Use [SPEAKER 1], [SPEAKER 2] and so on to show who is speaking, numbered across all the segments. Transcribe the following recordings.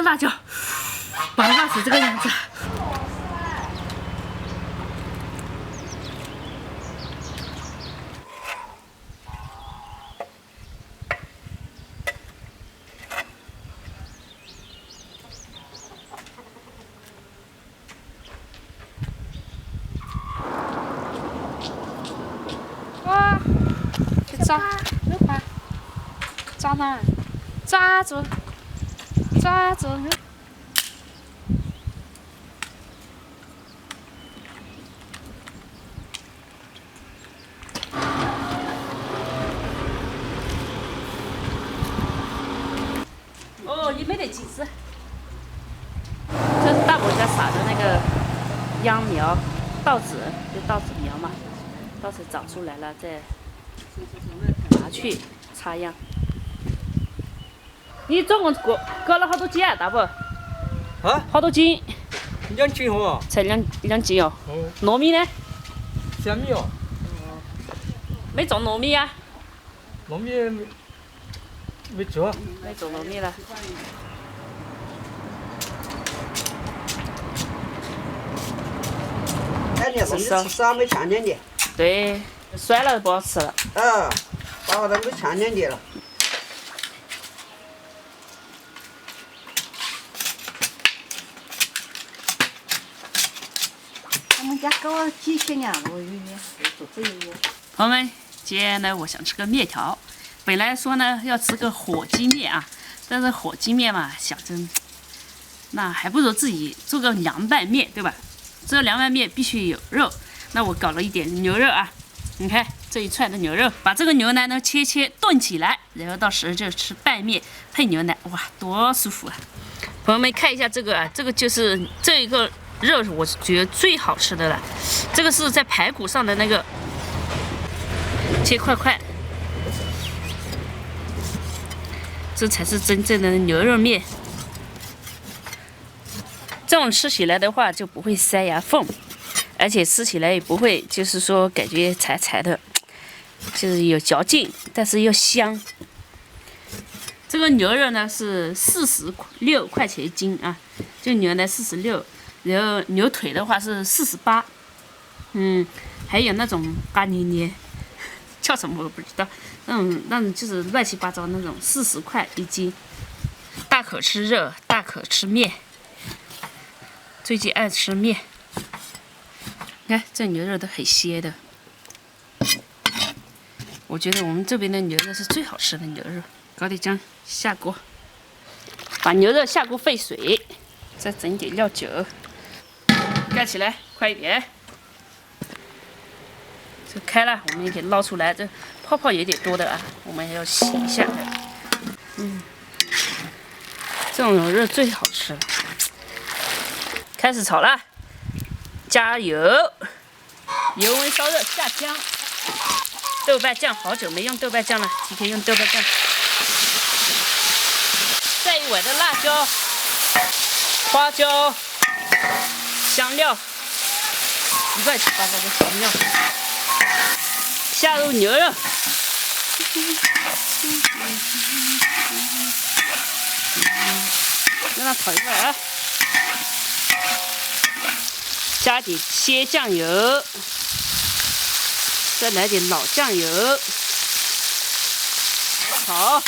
[SPEAKER 1] 个辣椒，把它辣成这个样子。
[SPEAKER 2] 哇，去抓，肉块，抓呢，抓住，抓住肉。
[SPEAKER 1] 哦，也没得几只。这是大伯家撒的那个秧苗，稻子，就稻子苗嘛，稻子长出来了再拿去插秧。你总共割了好多斤啊，大伯？
[SPEAKER 3] 啊？
[SPEAKER 1] 好多斤？
[SPEAKER 3] 2斤哦。
[SPEAKER 1] 才两斤哦。
[SPEAKER 3] 哦。
[SPEAKER 1] 糯米呢？
[SPEAKER 3] 小米哦。
[SPEAKER 1] 没种糯米呀？
[SPEAKER 3] 糯米没做。
[SPEAKER 1] 没种糯米了。
[SPEAKER 4] 哎，你吃啥没强点的？
[SPEAKER 1] 对，酸了不好吃了。
[SPEAKER 4] 啊，把它没强点的了。
[SPEAKER 5] 我们家搞了几千年了，做这个。
[SPEAKER 1] 朋友们，今天呢，我想吃个面条。本来说呢要吃个火鸡面啊，但是火鸡面嘛，想着那还不如自己做个凉拌面，对吧？这个凉拌面必须有肉，那我搞了一点牛肉啊。你看这一串的牛肉，把这个牛腩呢切炖起来，然后到时候就吃拌面配牛腩，哇，多舒服啊！朋友们看一下这个啊，这个就是这一个肉，我觉得最好吃的了。这个是在排骨上的那个切块块，这才是真正的牛肉面。这种吃起来的话就不会塞牙缝，而且吃起来也不会就是说感觉柴柴的，就是有嚼劲，但是又香。这个牛肉呢是46块钱一斤啊，就牛呢46，然后牛腿的话是48，还有那种嘎捏捏，叫什么我不知道，那种就是乱七八糟那种40块一斤，大可吃肉，大可吃面。最近爱吃面，你看这牛肉都很鲜的。我觉得我们这边的牛肉是最好吃的牛肉。搞点姜下锅，把牛肉下锅沸水，再整点料酒，盖起来，快一点。这开了，我们也给捞出来，这泡泡有点多的啊，我们还要洗一下。这种牛肉最好吃了。开始炒了，加油，油温烧热，下姜。豆瓣酱好久没用豆瓣酱了，今天用豆瓣酱。再1碗的辣椒、花椒、香料，乱七八糟的香料，下入牛肉，让它炒一会儿啊。加点鲜酱油，再来点老酱油，炒。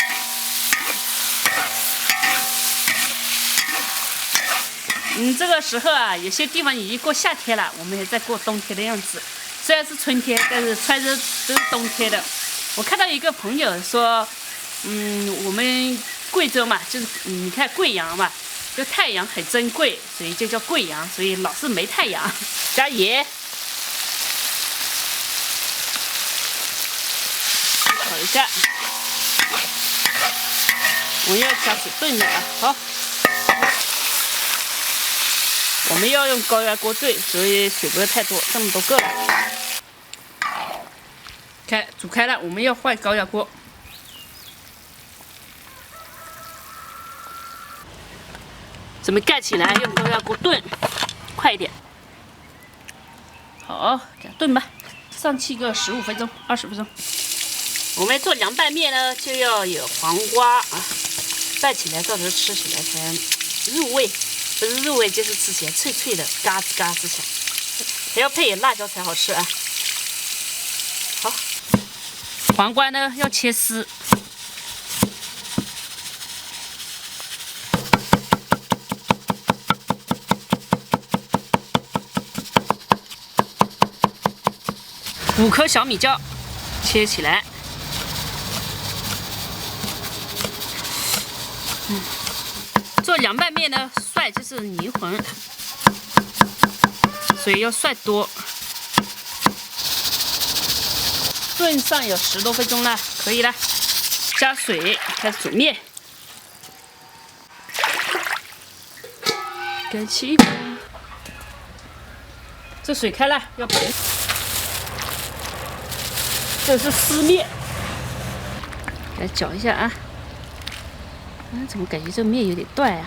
[SPEAKER 1] 这个时候啊，有些地方已经过夏天了，我们也在过冬天的样子。虽然是春天，但是穿着都是冬天的。我看到一个朋友说，我们贵州嘛，就是你看贵阳嘛，就太阳很珍贵，所以就叫贵阳，所以老是没太阳。加盐，炒一下，我们要加水炖的啊，好。我们要用高压锅炖，所以水不要太多，这么多够了。煮开了，我们要换高压锅。准备盖起来，用高压锅炖，快一点。好，给它炖吧，上气个15分钟、20分钟。我们做凉拌面呢，就要有黄瓜啊，拌起来到时候吃起来才入味，不是入味就是吃起来脆脆的，嘎吱嘎吱响，还要配点辣椒才好吃啊。好，黄瓜呢要切丝。5颗小米椒切起来。做凉拌面呢，涮就是泥混，所以要涮多。炖上有10多分钟了，可以了。加水，开始煮面。干起锅，这水开了，要盆。这是丝面，来搅一下啊。怎么感觉这面有点断呀？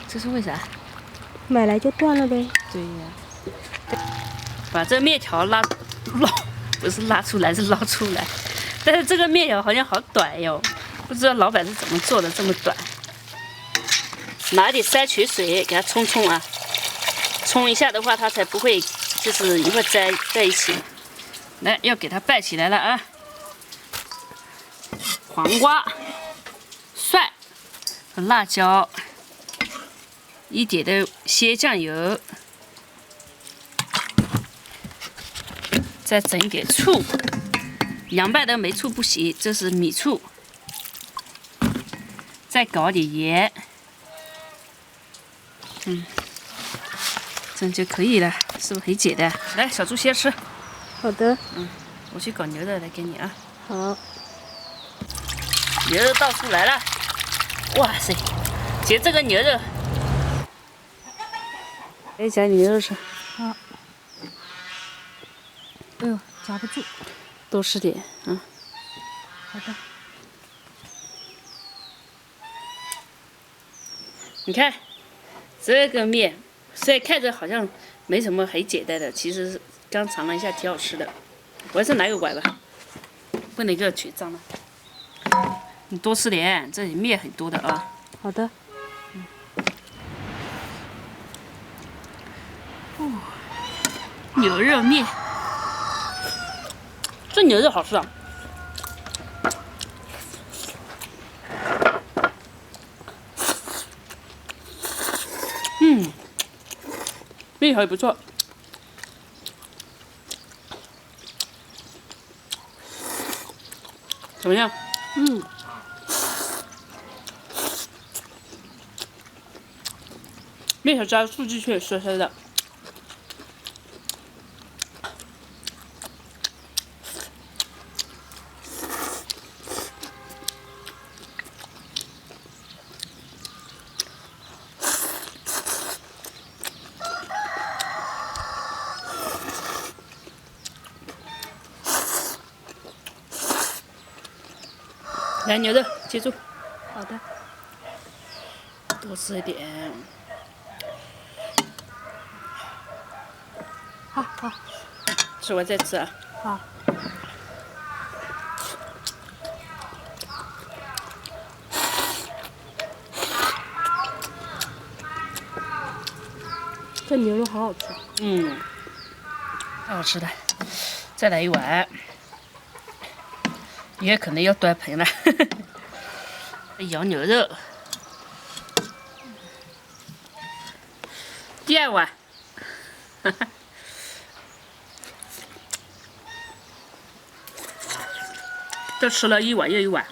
[SPEAKER 1] 这是为啥？
[SPEAKER 2] 买来就断了呗。
[SPEAKER 1] 对呀。把这面条不是拉出来，是捞出来。但是这个面条好像好短哟，不知道老板是怎么做的这么短。拿点山泉水给它冲冲啊，冲一下的话，它才不会就是一会粘在一起。来，要给它拌起来了啊！黄瓜、蒜和辣椒，一点的鲜酱油，再整一点醋。凉拌的没醋不行，这是米醋。再搞点盐，这样就可以了，是不是很简单？来，小猪先吃。
[SPEAKER 2] 好的。
[SPEAKER 1] 我去搞牛肉来给你啊。
[SPEAKER 2] 好。
[SPEAKER 1] 牛肉倒出来了，哇塞！姐，这个牛肉，来夹牛肉吃。
[SPEAKER 2] 好。哎呦，夹不住，
[SPEAKER 1] 多吃点，
[SPEAKER 2] 好的。
[SPEAKER 1] 你看，这个面虽然看着好像没什么很简单的，其实刚尝了一下，挺好吃的。我还是拿个碗吧，不能够全脏了。你多吃点，这里面很多的啊。
[SPEAKER 2] 好的。
[SPEAKER 1] 牛肉面，这牛肉好吃啊。面条也不错。怎么样？面条加醋进去，酸酸的。来，牛肉记住。
[SPEAKER 2] 好的。
[SPEAKER 1] 多吃一点。
[SPEAKER 2] 好。
[SPEAKER 1] 吃完再吃啊。
[SPEAKER 2] 好。这牛肉好好吃。
[SPEAKER 1] 太好吃了。再来一碗。也可能要端盆了。羊牛肉。第2碗。这吃了一碗又一碗。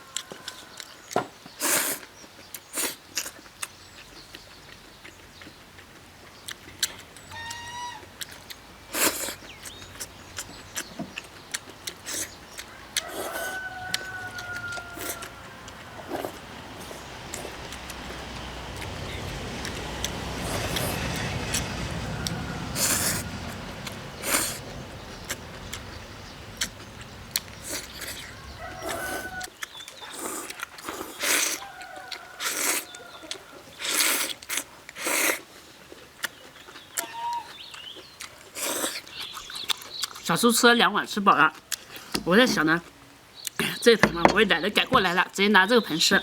[SPEAKER 1] 小猪吃了2碗，吃饱了。我在想呢，这盆嘛，我也懒得赶过来了，直接拿这个盆吃。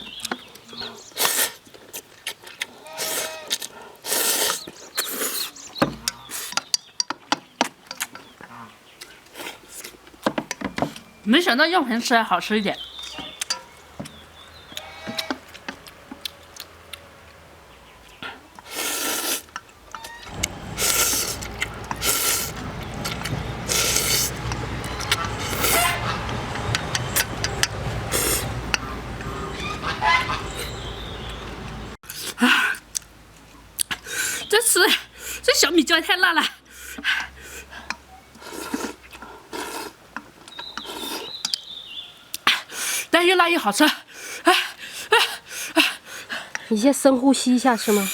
[SPEAKER 1] 没想到用盆吃还好吃一点。这小米椒太辣了。但又辣又好吃。
[SPEAKER 6] 你先深呼吸一下是吗？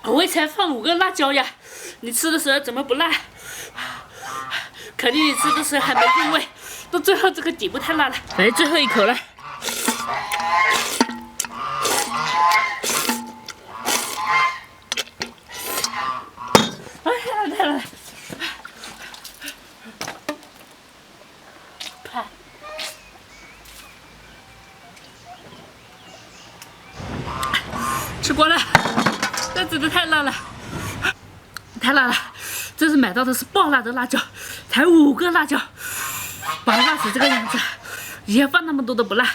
[SPEAKER 1] 我才放5个辣椒呀，你吃的时候怎么不辣？肯定你吃的时候还没入味，到最后这个底部太辣了。来，最后一口了。太辣了！吃光了，这真的太辣了，太辣了！这次买到的是爆辣的辣椒，才5个辣椒，把它辣成这个样子，以前放那么多都不辣。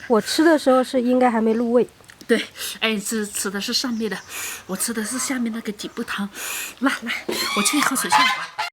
[SPEAKER 6] 我吃的时候是应该还没入味。
[SPEAKER 1] 对，哎，吃的是上面的，我吃的是下面那个底部汤，辣，我去喝水去。